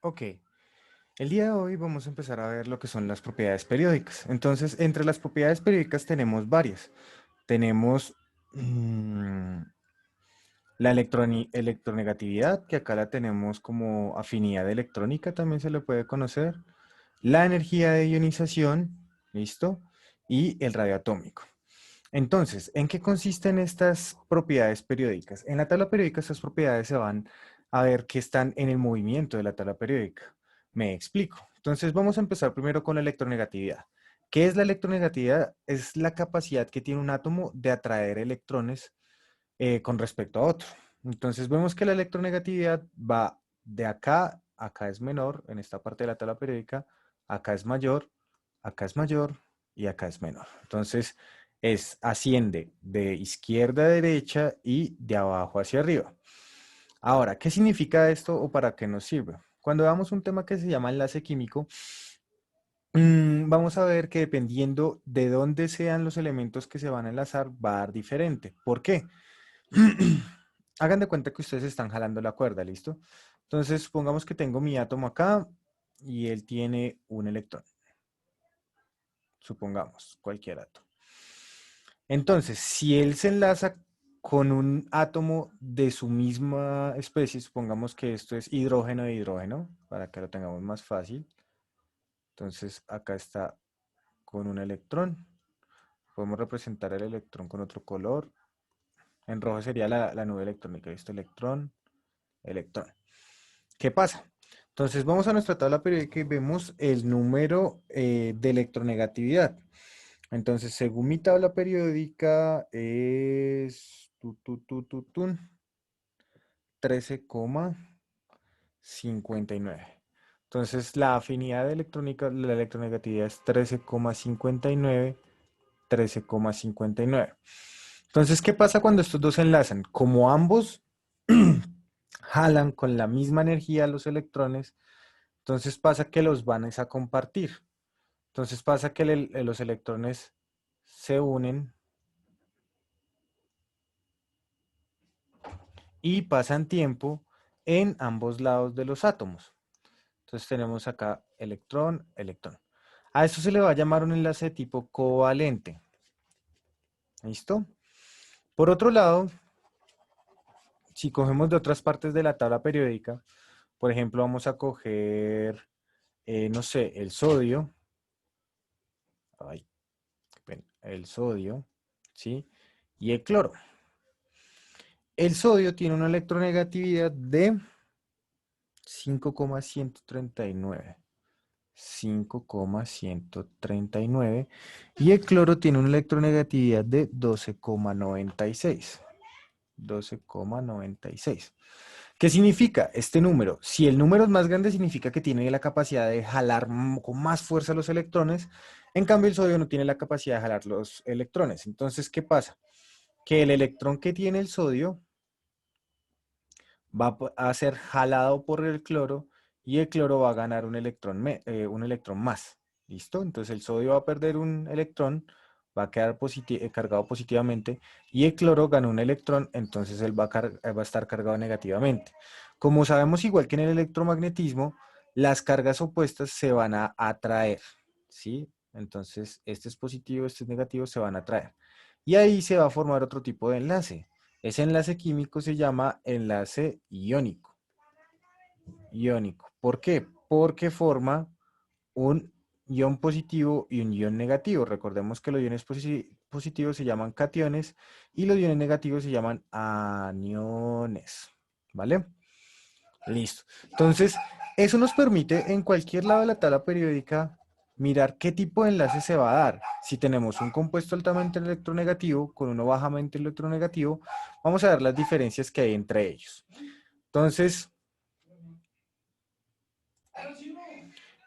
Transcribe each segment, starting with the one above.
Ok, el día de hoy vamos a empezar a ver lo que son las propiedades periódicas. Entonces, entre las propiedades periódicas tenemos varias. Tenemos la electronegatividad, que acá la tenemos como afinidad electrónica, también se le puede conocer. La energía de ionización, ¿listo? Y el radio atómico. Entonces, ¿en qué consisten estas propiedades periódicas? En la tabla periódica estas propiedades se van a ver que están en el movimiento de la tabla periódica. Me explico. Entonces, vamos a empezar primero con la electronegatividad. ¿Qué es la electronegatividad? Es la capacidad que tiene un átomo de atraer electrones con respecto a otro. Entonces, vemos que la electronegatividad va de acá, acá es menor, en esta parte de la tabla periódica, acá es mayor y acá es menor. Entonces, asciende de izquierda a derecha y de abajo hacia arriba. Ahora, ¿qué significa esto o para qué nos sirve? Cuando damos un tema que se llama enlace químico, vamos a ver que dependiendo de dónde sean los elementos que se van a enlazar, va a dar diferente. ¿Por qué? Hagan de cuenta que ustedes están jalando la cuerda, ¿listo? Entonces, supongamos que tengo mi átomo acá y él tiene un electrón. Supongamos, cualquier átomo. Entonces, si él se enlaza con un átomo de su misma especie, supongamos que esto es hidrógeno de hidrógeno, para que lo tengamos más fácil. Entonces, acá está con un electrón. Podemos representar el electrón con otro color. En rojo sería la nube electrónica. Este electrón, electrón. ¿Qué pasa? Entonces vamos a nuestra tabla periódica y vemos el número de electronegatividad. Entonces, según mi tabla periódica es 13,59. Entonces, la afinidad electrónica, la electronegatividad es 13,59, 13,59. Entonces, ¿qué pasa cuando estos dos se enlazan? Como ambos jalan con la misma energía los electrones, entonces pasa que los van a compartir. Entonces pasa que los electrones se unen y pasan tiempo en ambos lados de los átomos. Entonces tenemos acá electrón, electrón. A esto se le va a llamar un enlace de tipo covalente. ¿Listo? Por otro lado, si cogemos de otras partes de la tabla periódica, por ejemplo, vamos a coger, no sé, el sodio. Ay, qué pena, el sodio, ¿sí? Y el cloro. El sodio tiene una electronegatividad de 5,139. 5,139 y el cloro tiene una electronegatividad de 12,96. 12,96. ¿Qué significa este número? Si el número es más grande, significa que tiene la capacidad de jalar con más fuerza los electrones. En cambio, el sodio no tiene la capacidad de jalar los electrones. Entonces, ¿qué pasa? Que el electrón que tiene el sodio va a ser jalado por el cloro y el cloro va a ganar un electrón más. ¿Listo? Entonces el sodio va a perder un electrón, va a quedar cargado positivamente y el cloro gana un electrón, entonces él va a estar cargado negativamente. Como sabemos, igual que en el electromagnetismo, las cargas opuestas se van a atraer, ¿sí? Entonces este es positivo, este es negativo, se van a atraer. Y ahí se va a formar otro tipo de enlace. Ese enlace químico se llama enlace iónico. Iónico. ¿Por qué? Porque forma un ion positivo y un ion negativo. Recordemos que los iones positivos se llaman cationes y los iones negativos se llaman aniones. ¿Vale? Listo. Entonces, eso nos permite en cualquier lado de la tabla periódica mirar qué tipo de enlace se va a dar. Si tenemos un compuesto altamente electronegativo con uno bajamente electronegativo, vamos a ver las diferencias que hay entre ellos. Entonces,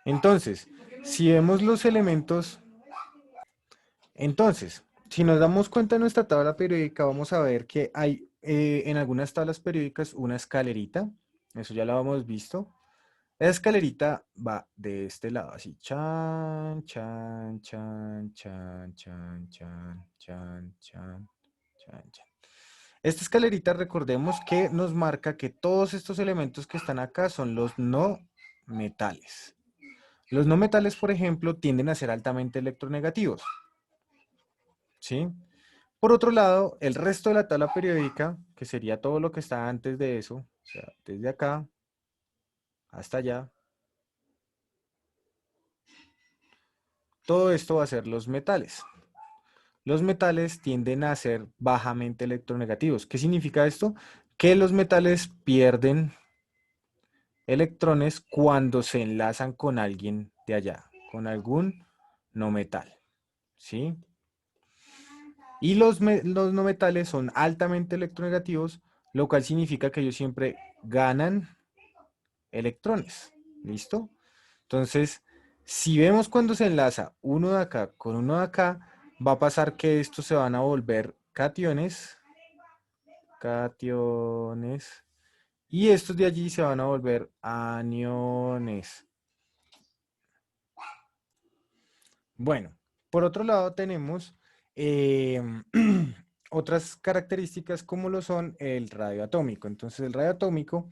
entonces, si vemos los elementos, si nos damos cuenta de nuestra tabla periódica, vamos a ver que hay en algunas tablas periódicas una escalerita. Eso ya lo hemos visto. La escalerita va de este lado, así, chan, chan, chan, chan, chan, chan, chan, chan, chan, chan. Esta escalerita, recordemos que nos marca que todos estos elementos que están acá son los no metales. Los no metales, por ejemplo, tienden a ser altamente electronegativos, ¿sí? Por otro lado, el resto de la tabla periódica, que sería todo lo que está antes de eso, o sea, desde acá hasta allá, todo esto va a ser los metales. Los metales tienden a ser bajamente electronegativos. ¿Qué significa esto? Que los metales pierden electrones cuando se enlazan con alguien de allá, con algún no metal, ¿sí? Y los no metales son altamente electronegativos, lo cual significa que ellos siempre ganan electrones, ¿listo? Entonces, si vemos cuando se enlaza uno de acá con uno de acá, va a pasar que estos se van a volver cationes, cationes, y estos de allí se van a volver aniones. Bueno, por otro lado tenemos eh, otras características como lo son el radio atómico. Entonces el radio atómico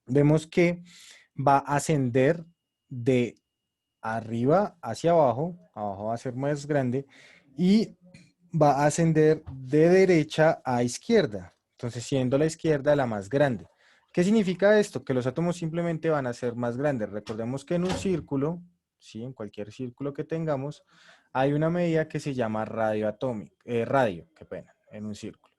vemos que va a ascender de arriba hacia abajo, abajo va a ser más grande y va a ascender de derecha a izquierda, entonces siendo la izquierda la más grande. ¿Qué significa esto? Que los átomos simplemente van a ser más grandes. Recordemos que en un círculo, ¿sí? En cualquier círculo que tengamos, hay una medida que se llama radio atómico, qué pena, en un círculo.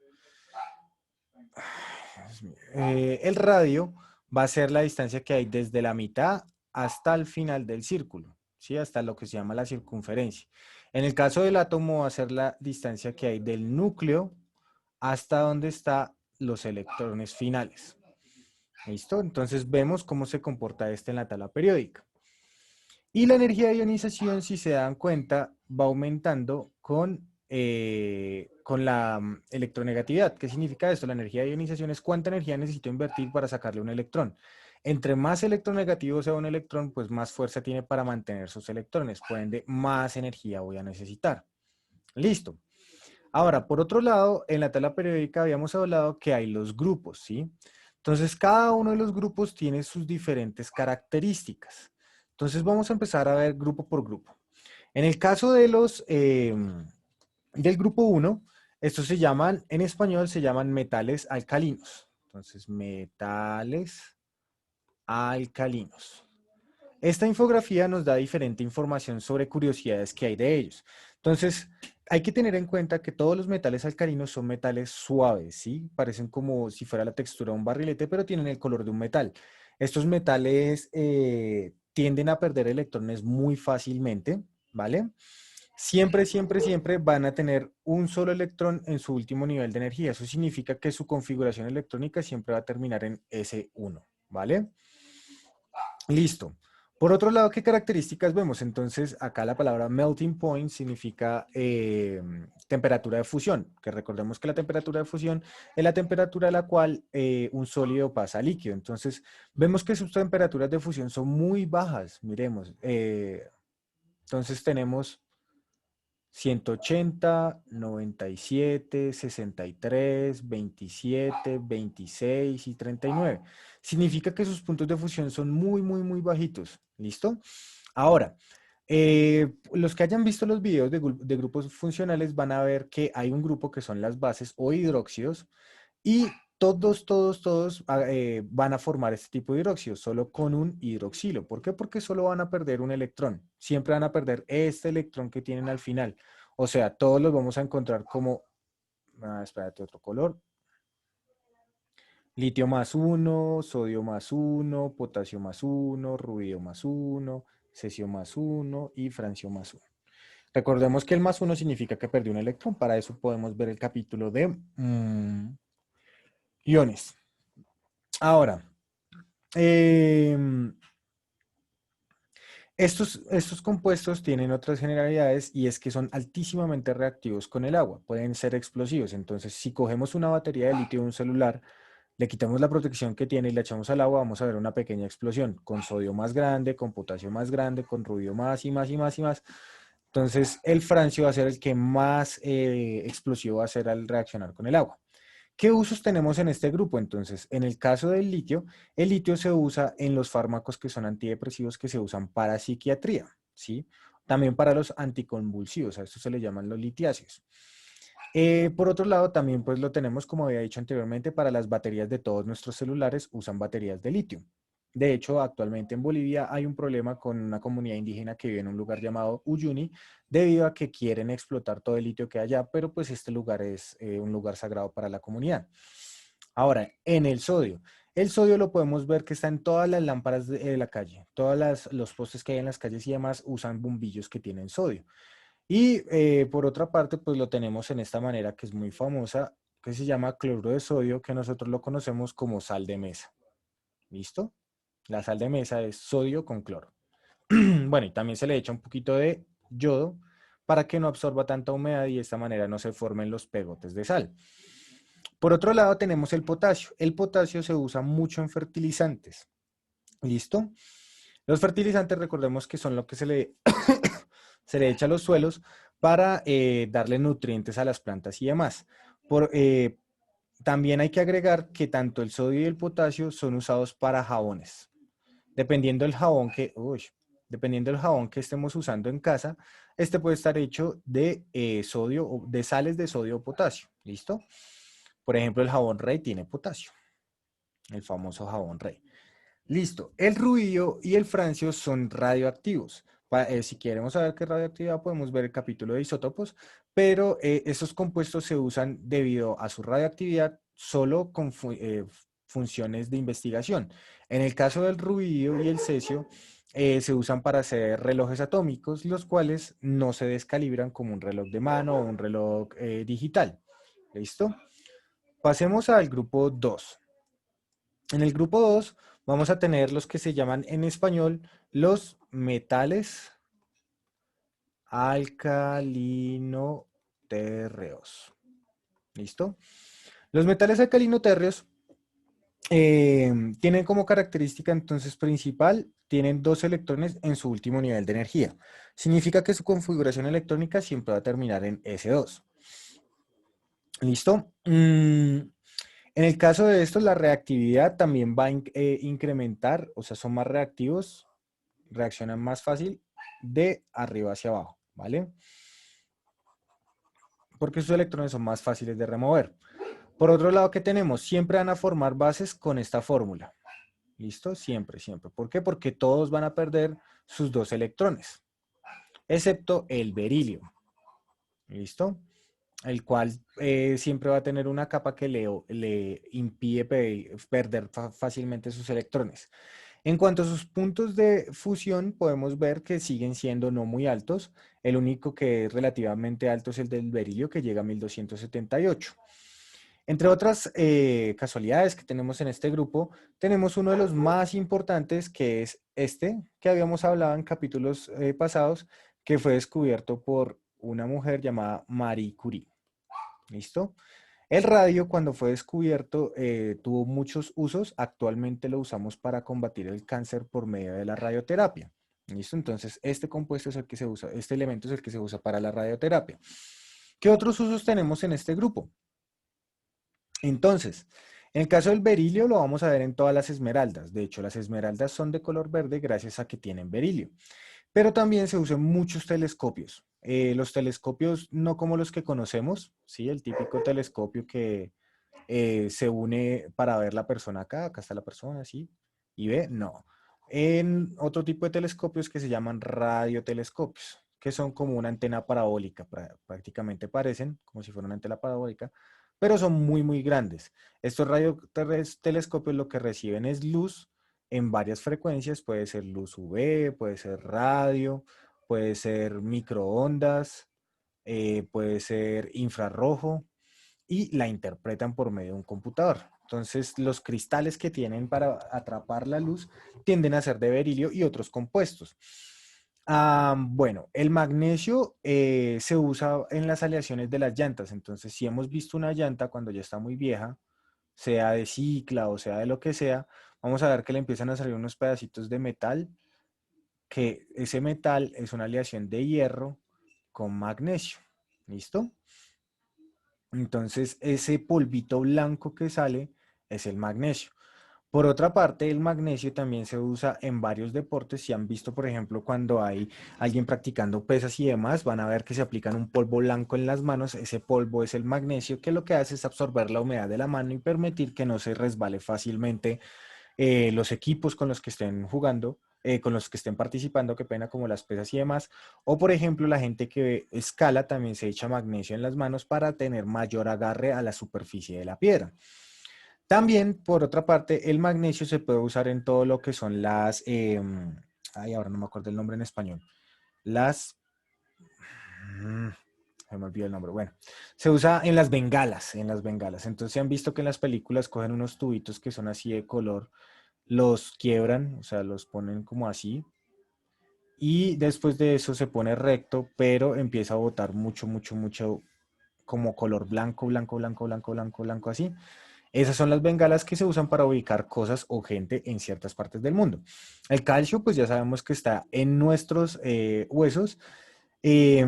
El radio va a ser la distancia que hay desde la mitad hasta el final del círculo, ¿sí? Hasta lo que se llama la circunferencia. En el caso del átomo va a ser la distancia que hay del núcleo hasta donde están los electrones finales. ¿Listo? Entonces vemos cómo se comporta este en la tabla periódica. Y la energía de ionización, si se dan cuenta, va aumentando con la electronegatividad. ¿Qué significa esto? La energía de ionización es cuánta energía necesito invertir para sacarle un electrón. Entre más electronegativo sea un electrón, pues más fuerza tiene para mantener sus electrones. Por ende, más energía voy a necesitar. Listo. Ahora, por otro lado, en la tabla periódica habíamos hablado que hay los grupos, ¿sí? Entonces, cada uno de los grupos tiene sus diferentes características. Entonces, vamos a empezar a ver grupo por grupo. En el caso de del grupo uno, estos se llaman, en español, se llaman metales alcalinos. Entonces, metales alcalinos. Esta infografía nos da diferente información sobre curiosidades que hay de ellos. Entonces, hay que tener en cuenta que todos los metales alcalinos son metales suaves, ¿sí? Parecen como si fuera la textura de un barrilete, pero tienen el color de un metal. Estos metales tienden a perder electrones muy fácilmente, ¿vale? Siempre, siempre, siempre van a tener un solo electrón en su último nivel de energía. Eso significa que su configuración electrónica siempre va a terminar en S1, ¿vale? Listo. Por otro lado, ¿qué características vemos? Entonces, acá la palabra melting point significa temperatura de fusión, que recordemos que la temperatura de fusión es la temperatura a la cual un sólido pasa a líquido. Entonces, vemos que sus temperaturas de fusión son muy bajas. Miremos. Entonces, tenemos 180, 97, 63, 27, 26 y 39. Significa que sus puntos de fusión son muy, muy, muy bajitos. ¿Listo? Ahora, los que hayan visto los videos de grupos funcionales van a ver que hay un grupo que son las bases o hidróxidos y todos van a formar este tipo de hidróxidos, solo con un hidroxilo. ¿Por qué? Porque solo van a perder un electrón. Siempre van a perder este electrón que tienen al final. O sea, todos los vamos a encontrar como, espérate, otro color. Litio más uno, sodio más uno, potasio más uno, rubio más uno, cesio más uno y francio más uno. Recordemos que el más uno significa que perdió un electrón. Para eso podemos ver el capítulo de iones. Ahora, estos compuestos tienen otras generalidades y es que son altísimamente reactivos con el agua, pueden ser explosivos. Entonces, si cogemos una batería de litio de un celular, le quitamos la protección que tiene y la echamos al agua, vamos a ver una pequeña explosión con sodio más grande, con potasio más grande, con rubio más y más y más y más. Entonces, el francio va a ser el que más explosivo va a ser al reaccionar con el agua. ¿Qué usos tenemos en este grupo? Entonces, en el caso del litio, el litio se usa en los fármacos que son antidepresivos que se usan para psiquiatría, ¿sí? También para los anticonvulsivos, a esto se le llaman los litiáceos. Por otro lado, también pues lo tenemos, como había dicho anteriormente, para las baterías de todos nuestros celulares usan baterías de litio. De hecho, actualmente en Bolivia hay un problema con una comunidad indígena que vive en un lugar llamado Uyuni, debido a que quieren explotar todo el litio que hay allá, pero pues este lugar es un lugar sagrado para la comunidad. Ahora, en el sodio lo podemos ver que está en todas las lámparas de la calle, los postes que hay en las calles y demás usan bombillos que tienen sodio. Y por otra parte, pues lo tenemos en esta manera que es muy famosa, que se llama cloruro de sodio, que nosotros lo conocemos como sal de mesa. ¿Listo? La sal de mesa es sodio con cloro. Bueno, y también se le echa un poquito de yodo para que no absorba tanta humedad y de esta manera no se formen los pegotes de sal. Por otro lado, tenemos el potasio. El potasio se usa mucho en fertilizantes. ¿Listo? Los fertilizantes, recordemos que son lo que se le echa a los suelos para darle nutrientes a las plantas y demás. Por, también hay que agregar que tanto el sodio y el potasio son usados para jabones. Dependiendo del jabón que, uy, dependiendo del jabón que estemos usando en casa, este puede estar hecho de sodio, de sales de sodio o potasio. ¿Listo? Por ejemplo, el jabón Rey tiene potasio, el famoso jabón Rey. Listo. El rubidio y el francio son radioactivos. Si queremos saber qué es radioactividad, podemos ver el capítulo de isótopos, pero esos compuestos se usan debido a su radioactividad solo con funciones de investigación. En el caso del rubidio y el cesio, se usan para hacer relojes atómicos, los cuales no se descalibran como un reloj de mano o un reloj digital. ¿Listo? Pasemos al grupo 2. En el grupo 2 vamos a tener los que se llaman en español los metales alcalinotérreos. ¿Listo? Los metales alcalinotérreos tienen como característica entonces principal, tienen dos electrones en su último nivel de energía. Significa que su configuración electrónica siempre va a terminar en S2. ¿Listo? En el caso de estos, la reactividad también va a incrementar, o sea, son más reactivos, reaccionan más fácil de arriba hacia abajo, ¿vale? Porque sus electrones son más fáciles de remover. Por otro lado, ¿qué tenemos? Siempre van a formar bases con esta fórmula. ¿Listo? Siempre, siempre. ¿Por qué? Porque todos van a perder sus dos electrones, excepto el berilio. ¿Listo? El cual siempre va a tener una capa que le impide perder fácilmente sus electrones. En cuanto a sus puntos de fusión, podemos ver que siguen siendo no muy altos. El único que es relativamente alto es el del berilio, que llega a 1278. Entre otras casualidades que tenemos en este grupo, tenemos uno de los más importantes, que es este, que habíamos hablado en capítulos pasados, que fue descubierto por una mujer llamada Marie Curie. ¿Listo? El radio, cuando fue descubierto, tuvo muchos usos. Actualmente lo usamos para combatir el cáncer por medio de la radioterapia. ¿Listo? Entonces, este compuesto es el que se usa, este elemento es el que se usa para la radioterapia. ¿Qué otros usos tenemos en este grupo? Entonces, en el caso del berilio lo vamos a ver en todas las esmeraldas. De hecho, las esmeraldas son de color verde gracias a que tienen berilio. Pero también se usan muchos telescopios. Los telescopios no como los que conocemos, ¿sí? El típico telescopio que se une para ver la persona acá, acá está la persona, ¿sí? Y ve, no. En otro tipo de telescopios que se llaman radiotelescopios, que son como una antena parabólica, prácticamente parecen como si fuera una antena parabólica, pero son muy, muy grandes. Estos radiotelescopios lo que reciben es luz en varias frecuencias, puede ser luz UV, puede ser radio, puede ser microondas, puede ser infrarrojo y la interpretan por medio de un computador. Entonces, los cristales que tienen para atrapar la luz tienden a ser de berilio y otros compuestos. Bueno, el magnesio se usa en las aleaciones de las llantas. Entonces, si hemos visto una llanta cuando ya está muy vieja, sea de cicla o sea de lo que sea, vamos a ver que le empiezan a salir unos pedacitos de metal, que ese metal es una aleación de hierro con magnesio. ¿Listo? Entonces, ese polvito blanco que sale es el magnesio. Por otra parte, el magnesio también se usa en varios deportes. Si han visto, por ejemplo, cuando hay alguien practicando pesas y demás, van a ver que se aplican un polvo blanco en las manos. Ese polvo es el magnesio, que lo que hace es absorber la humedad de la mano y permitir que no se resbale fácilmente los equipos con los que estén jugando, con los que estén participando, qué pena, como las pesas y demás. O, por ejemplo, la gente que escala también se echa magnesio en las manos para tener mayor agarre a la superficie de la piedra. También, por otra parte, el magnesio se puede usar en todo lo que son ay, ahora no me acuerdo el nombre en español. Las... mm, Se me olvidó el nombre. Bueno, se usa en las bengalas, en las bengalas. Entonces, se han visto que en las películas cogen unos tubitos que son así de color, los quiebran, o sea, los ponen como así. Y después de eso se pone recto, pero empieza a botar mucho, mucho, mucho como color blanco, blanco, blanco, blanco, blanco, blanco, así. Esas son las bengalas que se usan para ubicar cosas o gente en ciertas partes del mundo. El calcio, pues ya sabemos que está en nuestros huesos, eh,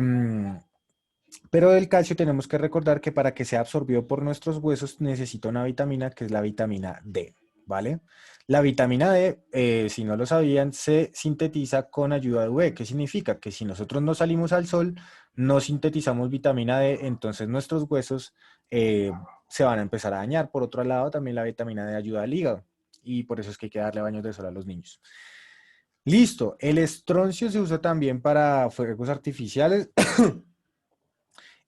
pero el calcio tenemos que recordar que para que sea absorbido por nuestros huesos necesita una vitamina que es la vitamina D, ¿vale? La vitamina D, si no lo sabían, se sintetiza con ayuda de UV. ¿Qué significa? Que si nosotros no salimos al sol, no sintetizamos vitamina D, entonces nuestros huesos se van a empezar a dañar. Por otro lado, también la vitamina D ayuda al hígado y por eso es que hay que darle baños de sol a los niños. Listo, el estroncio se usa también para fuegos artificiales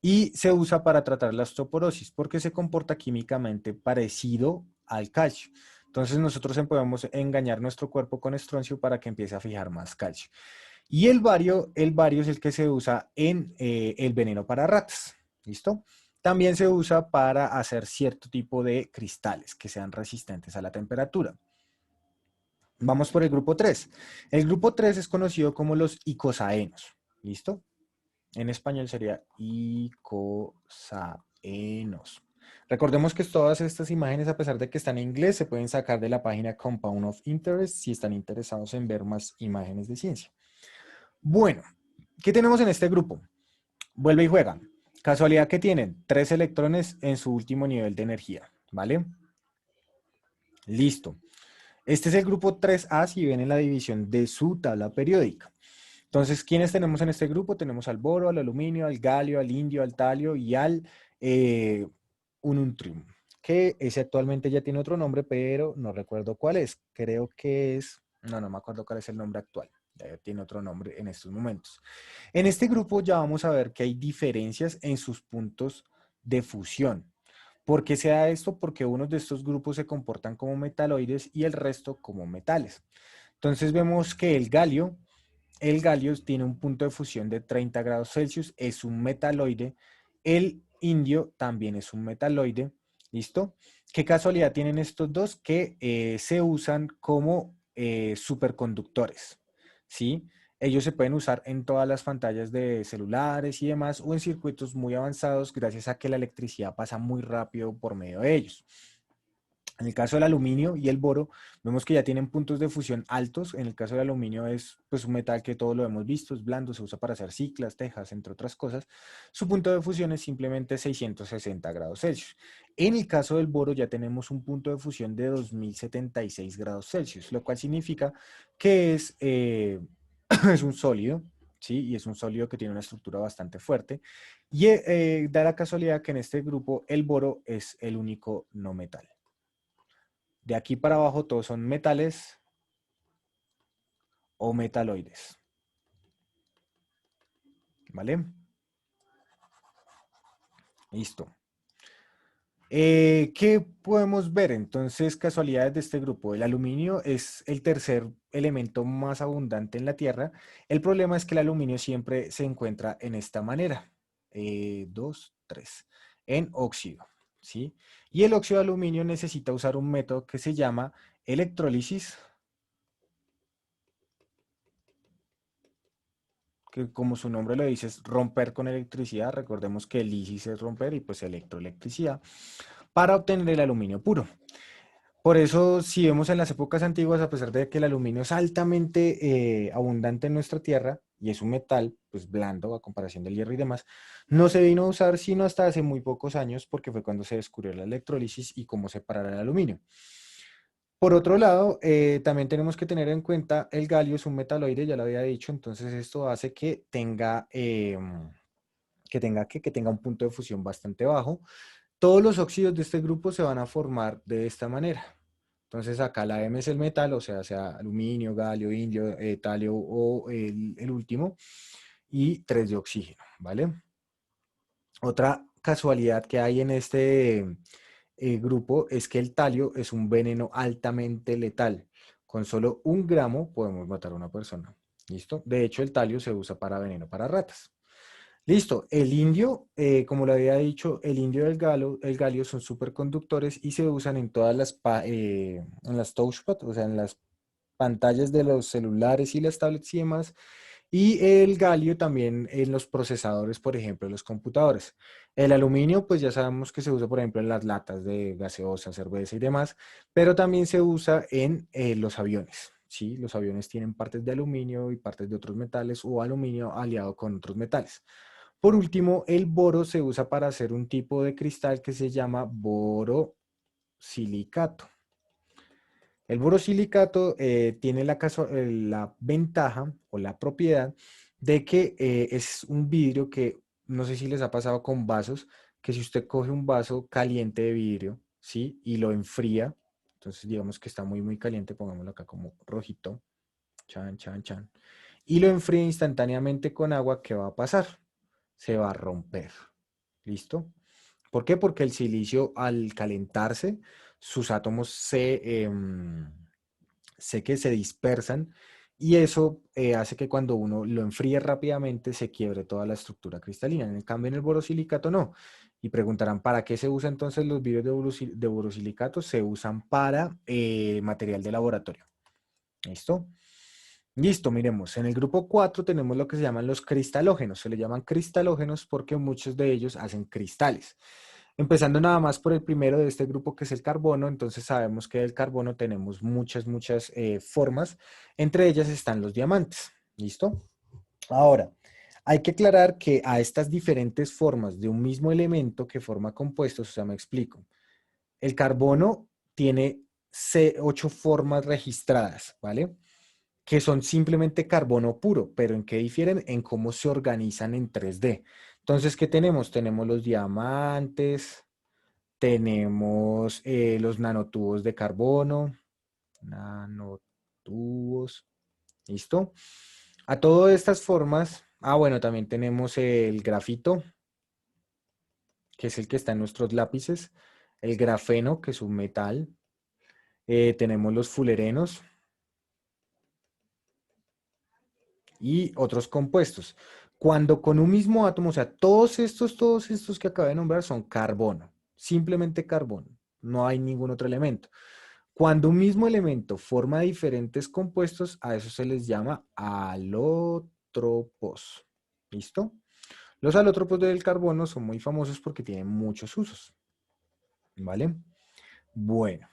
y se usa para tratar la osteoporosis porque se comporta químicamente parecido al calcio. Entonces nosotros podemos engañar nuestro cuerpo con estroncio para que empiece a fijar más calcio. Y el bario es el que se usa en el veneno para ratas. ¿Listo? También se usa para hacer cierto tipo de cristales que sean resistentes a la temperatura. Vamos por el grupo 3. El grupo 3 es conocido como los icosaenos. ¿Listo? En español sería icosaenos. Recordemos que todas estas imágenes, a pesar de que están en inglés, se pueden sacar de la página Compound of Interest si están interesados en ver más imágenes de ciencia. Bueno, ¿qué tenemos en este grupo? Vuelve y juega. Casualidad que tienen 3 electrones en su último nivel de energía, ¿vale? Listo. Este es el grupo 3A si ven en la división de su tabla periódica. Entonces, ¿quiénes tenemos en este grupo? Tenemos al boro, al aluminio, al galio, al indio, al talio y al eh, ununtrium, que ese actualmente ya tiene otro nombre, pero no recuerdo cuál es. Creo que es, no me acuerdo cuál es el nombre actual. Ya tiene otro nombre en estos momentos. En este grupo ya vamos a ver que hay diferencias en sus puntos de fusión. ¿Por qué se da esto? Porque unos de estos grupos se comportan como metaloides y el resto como metales. Entonces vemos que el galio tiene un punto de fusión de 30 grados Celsius, es un metaloide. El indio también es un metaloide. ¿Listo? ¿Qué casualidad tienen estos dos? Que se usan como superconductores. ¿Sí? Ellos se pueden usar en todas las pantallas de celulares y demás o en circuitos muy avanzados gracias a que la electricidad pasa muy rápido por medio de ellos. En el caso del aluminio y el boro, vemos que ya tienen puntos de fusión altos. En el caso del aluminio es pues, un metal que todos lo hemos visto, es blando, se usa para hacer ciclas, tejas, entre otras cosas. Su punto de fusión es simplemente 660 grados Celsius. En el caso del boro ya tenemos un punto de fusión de 2076 grados Celsius, lo cual significa que es un sólido, ¿sí? Y es un sólido que tiene una estructura bastante fuerte. Y da la casualidad que en este grupo el boro es el único no metal. De aquí para abajo todos son metales o metaloides. ¿Vale? Listo. ¿Qué podemos ver? Entonces, casualidades de este grupo. El aluminio es el tercer elemento más abundante en la Tierra. El problema es que el aluminio siempre se encuentra en esta manera. 2, 3. En óxido. ¿Sí? Y el óxido de aluminio necesita usar un método que se llama electrólisis, que como su nombre lo dice es romper con electricidad. Recordemos que lisis es romper y pues electroelectricidad para obtener el aluminio puro. Por eso, si vemos en las épocas antiguas, a pesar de que el aluminio es altamente abundante en nuestra tierra, y es un metal pues blando a comparación del hierro y demás, no se vino a usar sino hasta hace muy pocos años porque fue cuando se descubrió la electrólisis y cómo separar el aluminio. Por otro lado, también tenemos que tener en cuenta el galio es un metaloide, ya lo había dicho, entonces esto hace que tenga un punto de fusión bastante bajo. Todos los óxidos de este grupo se van a formar de esta manera. Entonces acá la M es el metal, o sea aluminio, galio, indio, talio o el último, y 3 de oxígeno, ¿vale? Otra casualidad que hay en este grupo es que el talio es un veneno altamente letal. Con solo 1 gramo podemos matar a una persona. ¿Listo? De hecho, el talio se usa para veneno para ratas. Listo. El indio, como lo había dicho, el indio y el galio son superconductores y se usan en todas en las touchpad, o sea, en las pantallas de los celulares y las tablets y demás. Y el galio también en los procesadores, por ejemplo, en los computadores. El aluminio, pues ya sabemos que se usa, por ejemplo, en las latas de gaseosa, cerveza y demás, pero también se usa en los aviones. Sí, los aviones tienen partes de aluminio y partes de otros metales o aluminio aliado con otros metales. Por último, el boro se usa para hacer un tipo de cristal que se llama borosilicato. El borosilicato tiene la ventaja o la propiedad de que es un vidrio que, no sé si les ha pasado con vasos, que si usted coge un vaso caliente de vidrio, ¿sí? Y lo enfría, entonces digamos que está muy, muy caliente, pongámoslo acá como rojito, chan, chan, chan, y lo enfría instantáneamente con agua, ¿qué va a pasar? Se va a romper. ¿Listo? ¿Por qué? Porque el silicio al calentarse, sus átomos sé que se dispersan y eso hace que cuando uno lo enfríe rápidamente se quiebre toda la estructura cristalina. En el cambio, en el borosilicato no. Y preguntarán, ¿para qué se usa entonces los vidrios de borosilicato? Se usan para material de laboratorio. ¿Listo? Listo, miremos. En el grupo 4 tenemos lo que se llaman los cristalógenos. Se le llaman cristalógenos porque muchos de ellos hacen cristales. Empezando nada más por el primero de este grupo que es el carbono, entonces sabemos que del carbono tenemos muchas, muchas formas. Entre ellas están los diamantes. ¿Listo? Ahora, hay que aclarar que a estas diferentes formas de un mismo elemento que forma compuestos, o sea, me explico. El carbono tiene 8 formas registradas, ¿vale? Que son simplemente carbono puro, pero ¿en qué difieren? En cómo se organizan en 3D. Entonces, ¿qué tenemos? Tenemos los diamantes, tenemos los nanotubos de carbono, nanotubos, ¿listo? A todas estas formas, bueno, también tenemos el grafito, que es el que está en nuestros lápices, el grafeno, que es un metal, tenemos los fulerenos y otros compuestos. Cuando con un mismo átomo, o sea, todos estos que acabo de nombrar son carbono, simplemente carbono, no hay ningún otro elemento. Cuando un mismo elemento forma diferentes compuestos, a eso se les llama alótropos. ¿Listo? Los alótropos del carbono son muy famosos porque tienen muchos usos. ¿Vale? Bueno.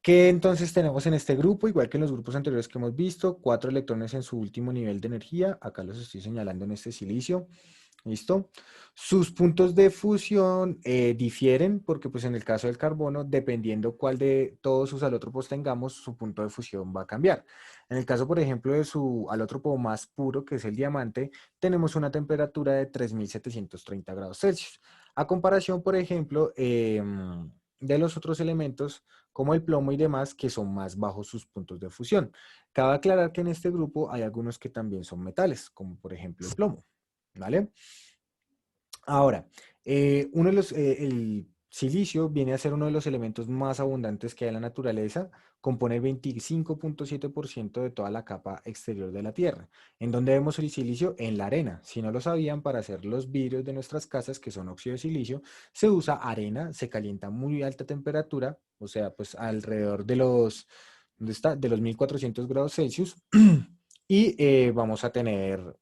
¿Qué entonces tenemos en este grupo? Igual que en los grupos anteriores que hemos visto, 4 electrones en su último nivel de energía. Acá los estoy señalando en este silicio. ¿Listo? Sus puntos de fusión difieren porque pues en el caso del carbono, dependiendo cuál de todos sus alótropos tengamos, su punto de fusión va a cambiar. En el caso, por ejemplo, de su alótropo más puro, que es el diamante, tenemos una temperatura de 3730 grados Celsius. A comparación, por ejemplo, de los otros elementos, como el plomo y demás, que son más bajos sus puntos de fusión. Cabe aclarar que en este grupo hay algunos que también son metales, como por ejemplo el plomo. ¿Vale? Ahora, el silicio viene a ser uno de los elementos más abundantes que hay en la naturaleza, compone el 25.7% de toda la capa exterior de la Tierra. ¿En dónde vemos el silicio? En la arena. Si no lo sabían, para hacer los vidrios de nuestras casas, que son óxido de silicio, se usa arena, se calienta a muy alta temperatura, o sea, pues alrededor de ¿dónde está? De los 1400 grados Celsius, y vamos a tener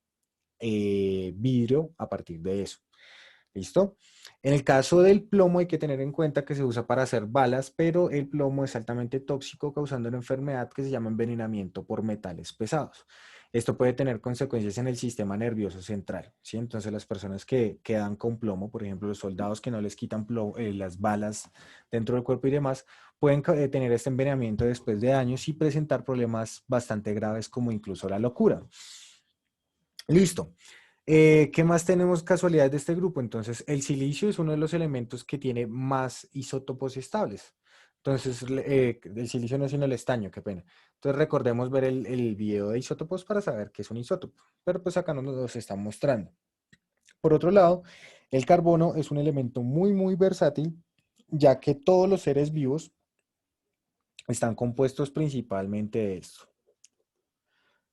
vidrio a partir de eso. ¿Listo? En el caso del plomo hay que tener en cuenta que se usa para hacer balas, pero el plomo es altamente tóxico, causando una enfermedad que se llama envenenamiento por metales pesados. Esto puede tener consecuencias en el sistema nervioso central, ¿sí? Entonces las personas que quedan con plomo, por ejemplo, los soldados que no les quitan las balas dentro del cuerpo y demás, pueden tener este envenenamiento después de años y presentar problemas bastante graves como incluso la locura. Listo. ¿Qué más tenemos casualidades de este grupo? Entonces, el silicio es uno de los elementos que tiene más isótopos estables. Entonces, el silicio no es sino el estaño, qué pena. Entonces, recordemos ver el video de isótopos para saber qué es un isótopo. Pero pues acá no nos los están mostrando. Por otro lado, el carbono es un elemento muy, muy versátil, ya que todos los seres vivos están compuestos principalmente de esto: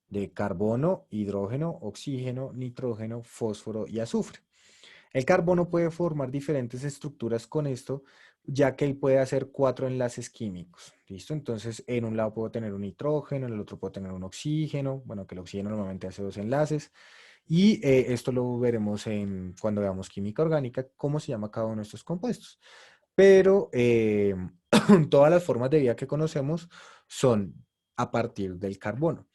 de carbono, hidrógeno, oxígeno, nitrógeno, fósforo y azufre. El carbono puede formar diferentes estructuras con esto, ya que él puede hacer 4 enlaces químicos. ¿Listo? Entonces, en un lado puedo tener un nitrógeno, en el otro puedo tener un oxígeno. Bueno, que el oxígeno normalmente hace 2 enlaces. Y esto lo veremos cuando veamos química orgánica, cómo se llama cada uno de estos compuestos. Pero todas las formas de vida que conocemos son a partir del carbono.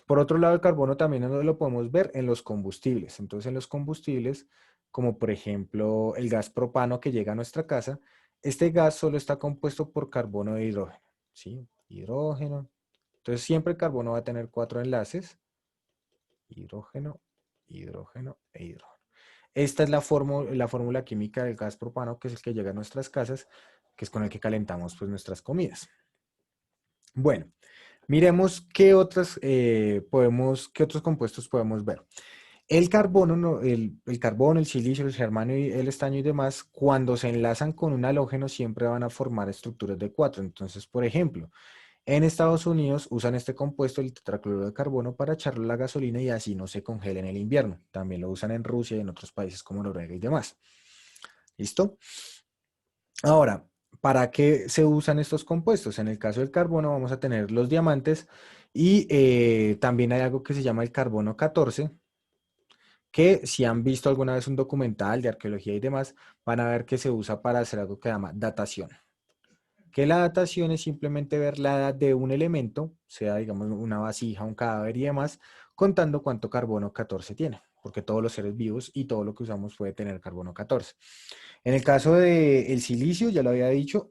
Por otro lado, el carbono también lo podemos ver en los combustibles. Entonces, en los combustibles, como por ejemplo el gas propano que llega a nuestra casa, este gas solo está compuesto por carbono e hidrógeno, ¿sí? Hidrógeno. Entonces, siempre el carbono va a tener 4 enlaces: hidrógeno, hidrógeno e hidrógeno. Esta es la fórmula química del gas propano, que es el que llega a nuestras casas, que es con el que calentamos pues, nuestras comidas. Bueno, miremos qué otros compuestos podemos ver. El carbono, el carbono, el silicio, el germanio, el estaño y demás, cuando se enlazan con un halógeno, siempre van a formar estructuras de 4. Entonces, por ejemplo, en Estados Unidos usan este compuesto, el tetracloruro de carbono, para echarlo a la gasolina y así no se congela en el invierno. También lo usan en Rusia y en otros países como Noruega y demás. ¿Listo? Ahora, ¿para qué se usan estos compuestos? En el caso del carbono vamos a tener los diamantes y también hay algo que se llama el carbono 14, que si han visto alguna vez un documental de arqueología y demás, van a ver que se usa para hacer algo que se llama datación. Que la datación es simplemente ver la edad de un elemento, sea digamos una vasija, un cadáver y demás, contando cuánto carbono 14 tiene, porque todos los seres vivos y todo lo que usamos puede tener carbono 14. En el caso del silicio, ya lo había dicho,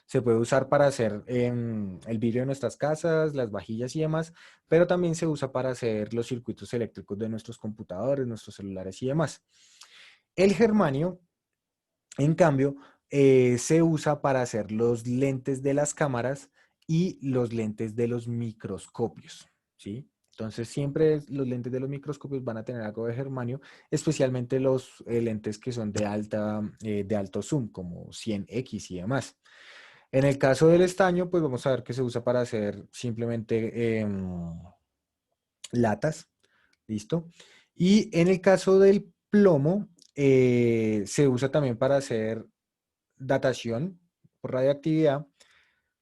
se puede usar para hacer el vidrio de nuestras casas, las vajillas y demás, pero también se usa para hacer los circuitos eléctricos de nuestros computadores, nuestros celulares y demás. El germanio, en cambio, se usa para hacer los lentes de las cámaras y los lentes de los microscopios, ¿sí? Entonces, siempre los lentes de los microscopios van a tener algo de germanio, especialmente los lentes que son de alto zoom, como 100x y demás. En el caso del estaño, pues vamos a ver que se usa para hacer simplemente latas, ¿listo? Y en el caso del plomo, se usa también para hacer datación por radioactividad,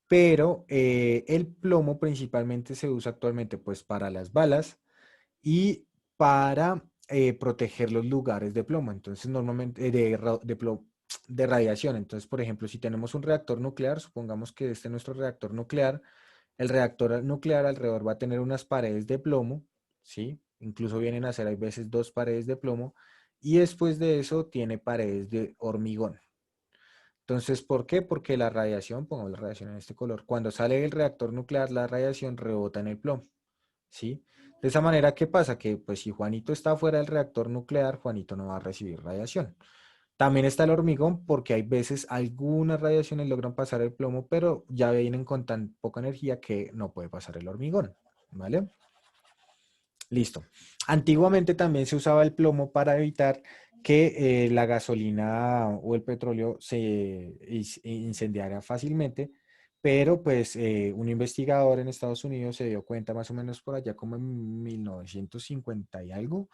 pero el plomo principalmente se usa actualmente pues para las balas y para proteger los lugares de plomo. Entonces, normalmente de radiación. Entonces, por ejemplo, si tenemos un reactor nuclear, supongamos que este es nuestro reactor nuclear, el reactor nuclear alrededor va a tener unas paredes de plomo, ¿sí? Incluso vienen a ser, hay veces, 2 paredes de plomo, y después de eso tiene paredes de hormigón. Entonces, ¿por qué? Porque la radiación, pongamos la radiación en este color, cuando sale del reactor nuclear, la radiación rebota en el plomo, ¿sí? De esa manera, ¿qué pasa? Que pues si Juanito está fuera del reactor nuclear, Juanito no va a recibir radiación. También está el hormigón, porque hay veces algunas radiaciones logran pasar el plomo, pero ya vienen con tan poca energía que no puede pasar el hormigón, ¿vale? Listo. Antiguamente también se usaba el plomo para evitar que la gasolina o el petróleo se incendiara fácilmente, pero pues un investigador en Estados Unidos se dio cuenta más o menos por allá como en 1950 y algo,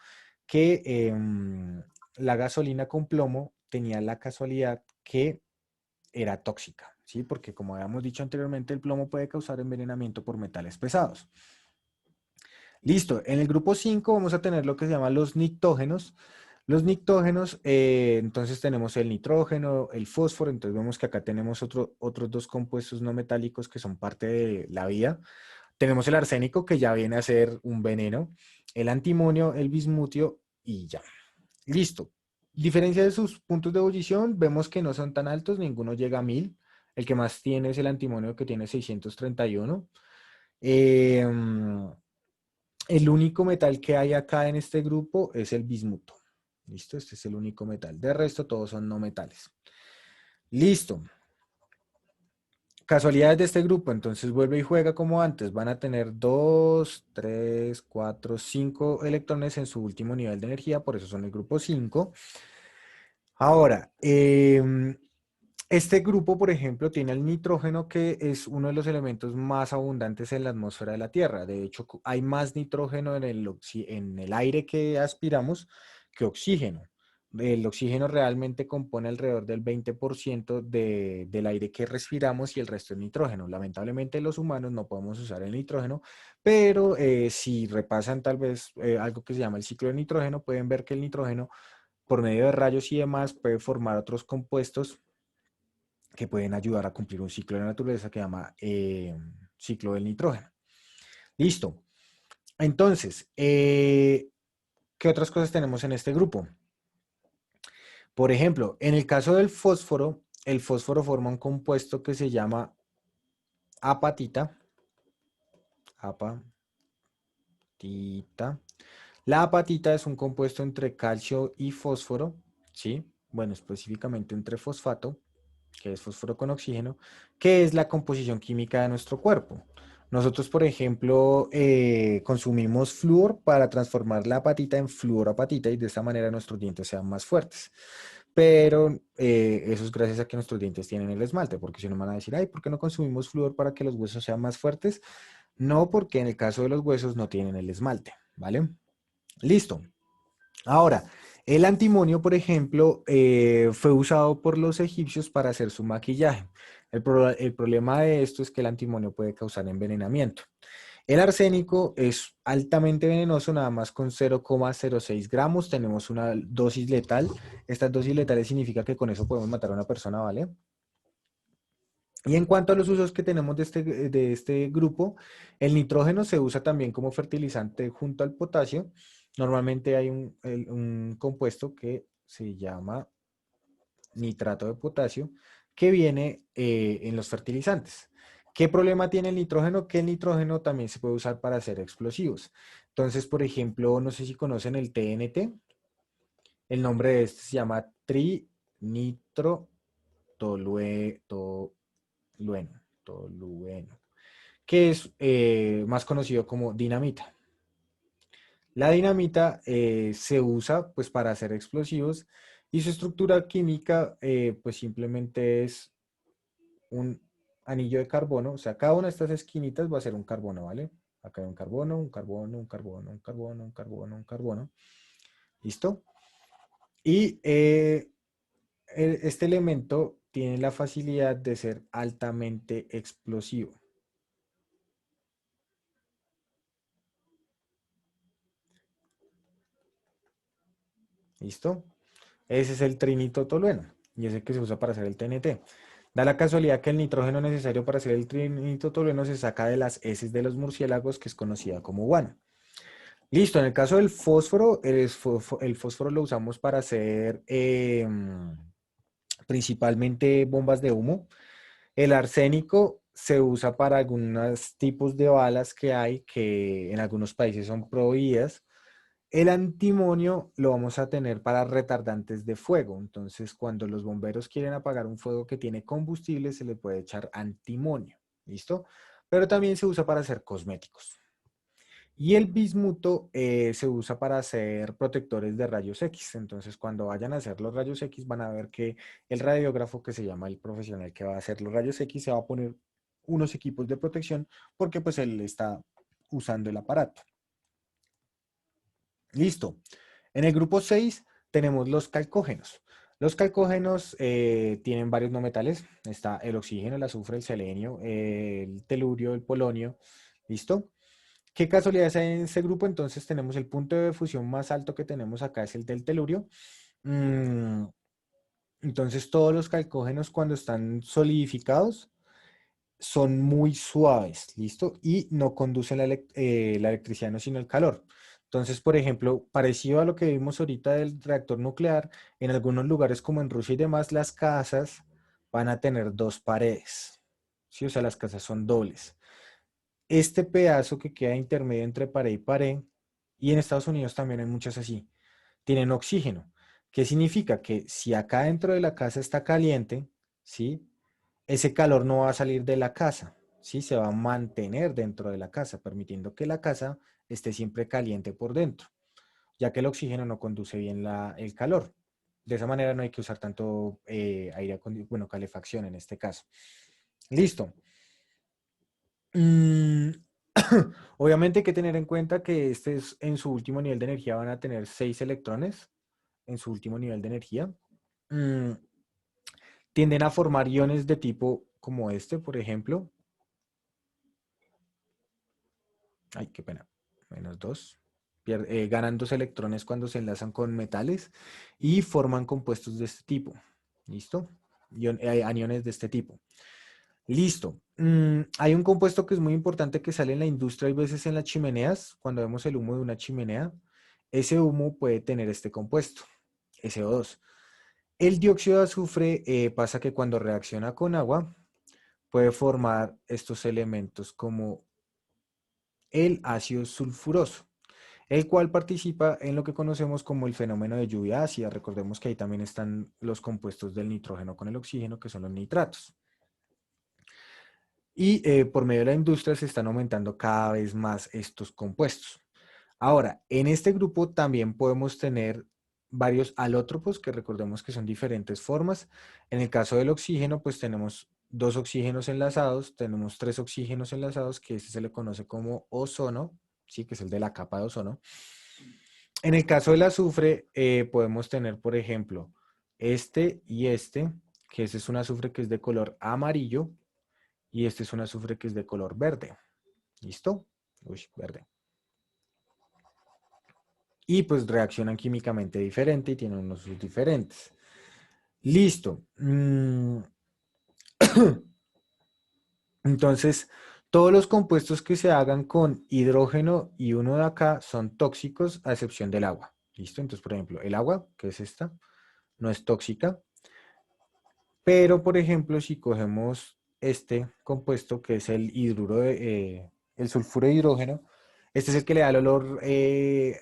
que la gasolina con plomo tenía la casualidad que era tóxica, ¿sí? Porque como habíamos dicho anteriormente, el plomo puede causar envenenamiento por metales pesados. Listo, en el grupo 5 vamos a tener lo que se llama los nictógenos. Los nictógenos, entonces tenemos el nitrógeno, el fósforo, entonces vemos que acá tenemos otros 2 compuestos no metálicos que son parte de la vida. Tenemos el arsénico, que ya viene a ser un veneno, el antimonio, el bismutio y ya. Listo. Diferencia de sus puntos de ebullición, vemos que no son tan altos, ninguno llega a 1000. El que más tiene es el antimonio, que tiene 631. Eh, el único metal que hay acá en este grupo es el bismuto. Listo, este es el único metal. De resto, todos son no metales. Listo. Casualidades de este grupo, entonces vuelve y juega como antes. Van a tener 2, 3, 4, 5 electrones en su último nivel de energía, por eso son el grupo 5. Ahora, este grupo, por ejemplo, tiene el nitrógeno, que es uno de los elementos más abundantes en la atmósfera de la Tierra. De hecho, hay más nitrógeno en el aire que aspiramos que oxígeno. El oxígeno realmente compone alrededor del 20% del aire que respiramos, y el resto es nitrógeno. Lamentablemente los humanos no podemos usar el nitrógeno, pero si repasan tal vez algo que se llama el ciclo de nitrógeno, pueden ver que el nitrógeno, por medio de rayos y demás, puede formar otros compuestos que pueden ayudar a cumplir un ciclo de la naturaleza que se llama ciclo del nitrógeno. Listo. Entonces, ¿qué otras cosas tenemos en este grupo? Por ejemplo, en el caso del fósforo, el fósforo forma un compuesto que se llama apatita. Apatita. La apatita es un compuesto entre calcio y fósforo, ¿sí? Bueno, específicamente entre fosfato, que es fósforo con oxígeno, que es la composición química de nuestro cuerpo. Nosotros, por ejemplo, consumimos flúor para transformar la apatita en fluorapatita, y de esta manera nuestros dientes sean más fuertes. Pero eso es gracias a que nuestros dientes tienen el esmalte, porque si no me van a decir, ay, ¿por qué no consumimos flúor para que los huesos sean más fuertes? No, porque en el caso de los huesos no tienen el esmalte, ¿vale? Listo. Ahora, el antimonio, por ejemplo, fue usado por los egipcios para hacer su maquillaje. El problema de esto es que el antimonio puede causar envenenamiento. El arsénico es altamente venenoso, nada más con 0,06 gramos tenemos una dosis letal. Esta dosis letal significa que con eso podemos matar a una persona, ¿vale? Y en cuanto a los usos que tenemos de este grupo, el nitrógeno se usa también como fertilizante junto al potasio. Normalmente hay un compuesto que se llama nitrato de potasio, que viene en los fertilizantes. ¿Qué problema tiene el nitrógeno? Que el nitrógeno también se puede usar para hacer explosivos. Entonces, por ejemplo, no sé si conocen el TNT. El nombre de este se llama trinitrotolueno, que es más conocido como dinamita. La dinamita se usa pues para hacer explosivos, y su estructura química pues simplemente es un anillo de carbono. O sea, cada una de estas esquinitas va a ser un carbono, ¿vale? Acá hay un carbono, un carbono, un carbono, un carbono, un carbono, un carbono. ¿Listo? Y este elemento tiene la facilidad de ser altamente explosivo. ¿Listo? Ese es el trinitotolueno, y es el que se usa para hacer el TNT. Da la casualidad que el nitrógeno necesario para hacer el trinitotolueno se saca de las heces de los murciélagos, que es conocida como guano. Listo, en el caso del fósforo, el fósforo lo usamos para hacer principalmente bombas de humo. El arsénico se usa para algunos tipos de balas que hay, que en algunos países son prohibidas. El antimonio lo vamos a tener para retardantes de fuego. Entonces, cuando los bomberos quieren apagar un fuego que tiene combustible, se le puede echar antimonio. ¿Listo? Pero también se usa para hacer cosméticos. Y el bismuto se usa para hacer protectores de rayos X. Entonces, cuando vayan a hacer los rayos X, van a ver que el radiógrafo, que se llama el profesional que va a hacer los rayos X, se va a poner unos equipos de protección, porque pues él está usando el aparato. Listo. En el grupo 6 tenemos los calcógenos. Los calcógenos tienen varios no metales. Está el oxígeno, el azufre, el selenio, el telurio, el polonio. ¿Listo? ¿Qué casualidades hay en este grupo? Entonces tenemos el punto de fusión más alto que tenemos acá, es el del telurio. Mm, entonces todos los calcógenos, cuando están solidificados, son muy suaves, ¿listo? Y no conducen la electricidad, no, sino el calor. Entonces, por ejemplo, parecido a lo que vimos ahorita del reactor nuclear, en algunos lugares como en Rusia y demás, las casas van a tener dos paredes, ¿sí? O sea, las casas son dobles. Este pedazo que queda intermedio entre pared y pared, y en Estados Unidos también hay muchas así, tienen oxígeno. ¿Qué significa? Que si acá dentro de la casa está caliente, ¿sí? Ese calor no va a salir de la casa, ¿sí? Se va a mantener dentro de la casa, permitiendo que la casa esté siempre caliente por dentro, ya que el oxígeno no conduce bien el calor. De esa manera no hay que usar tanto bueno, calefacción en este caso. Listo. Mm, Obviamente hay que tener en cuenta que este es en su último nivel de energía, van a tener 6 electrones en su último nivel de energía. Mm, Tienden a formar iones de tipo como este, por ejemplo. Ay, qué pena. -2. Ganan 2 electrones cuando se enlazan con metales y forman compuestos de este tipo. ¿Listo? Aniones de este tipo. Listo. Hay un compuesto que es muy importante que sale en la industria y veces en las chimeneas. Cuando vemos el humo de una chimenea, ese humo puede tener este compuesto, SO2. El dióxido de azufre pasa que cuando reacciona con agua puede formar estos elementos como el ácido sulfuroso, el cual participa en lo que conocemos como el fenómeno de lluvia ácida. Recordemos que ahí también están los compuestos del nitrógeno con el oxígeno, que son los nitratos. Y por medio de la industria se están aumentando cada vez más estos compuestos. Ahora, en este grupo también podemos tener varios alótropos, que recordemos que son diferentes formas. En el caso del oxígeno, pues tenemos 2 oxígenos enlazados, tenemos 3 oxígenos enlazados, que ese se le conoce como ozono, ¿sí? Que es el de la capa de ozono. En el caso del azufre, podemos tener, por ejemplo, este y este, que ese es un azufre que es de color amarillo, y este es un azufre que es de color verde. ¿Listo? Uy, verde. Y pues reaccionan químicamente diferente y tienen unos usos diferentes. Listo. Entonces, todos los compuestos que se hagan con hidrógeno y uno de acá son tóxicos a excepción del agua. ¿Listo? Entonces, por ejemplo, el agua, que es esta, no es tóxica. Pero, por ejemplo, si cogemos este compuesto que es el sulfuro de hidrógeno, este es el que le da el olor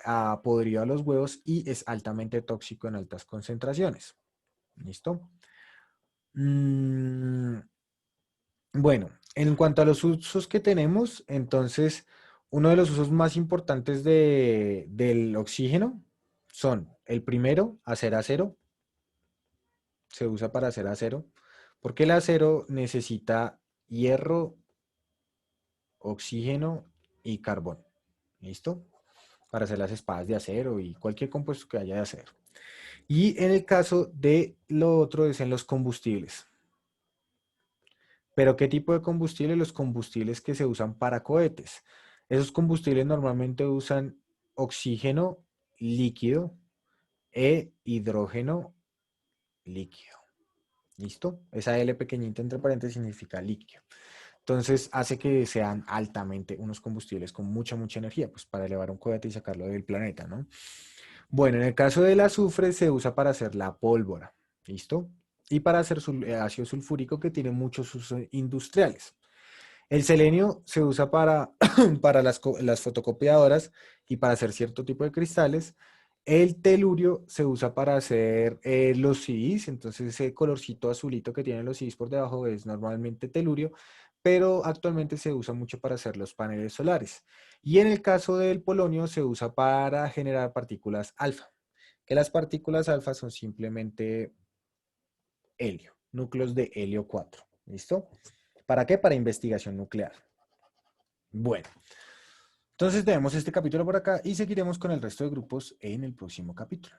a podrido a los huevos y es altamente tóxico en altas concentraciones. ¿Listo? Mm, bueno, en cuanto a los usos que tenemos, entonces, uno de los usos más importantes del oxígeno son, el primero, hacer acero, se usa para hacer acero, porque el acero necesita hierro, oxígeno y carbón. ¿Listo? Para hacer las espadas de acero y cualquier compuesto que haya de acero. Y en el caso de lo otro es en los combustibles. Pero ¿qué tipo de combustible? Los combustibles que se usan para cohetes. Esos combustibles normalmente usan oxígeno líquido e hidrógeno líquido. ¿Listo? Esa L pequeñita entre paréntesis significa líquido. Entonces hace que sean altamente unos combustibles con mucha, mucha energía, pues para elevar un cohete y sacarlo del planeta, ¿no? Bueno, en el caso del azufre se usa para hacer la pólvora, ¿listo? Y para hacer ácido sulfúrico que tiene muchos usos industriales. El selenio se usa para las fotocopiadoras y para hacer cierto tipo de cristales. El telurio se usa para hacer los CDs, entonces ese colorcito azulito que tienen los CDs por debajo es normalmente telurio, pero actualmente se usa mucho para hacer los paneles solares. Y en el caso del polonio se usa para generar partículas alfa, que las partículas alfa son simplemente helio, núcleos de helio 4. ¿Listo? ¿Para qué? Para investigación nuclear. Bueno, entonces tenemos este capítulo por acá y seguiremos con el resto de grupos en el próximo capítulo.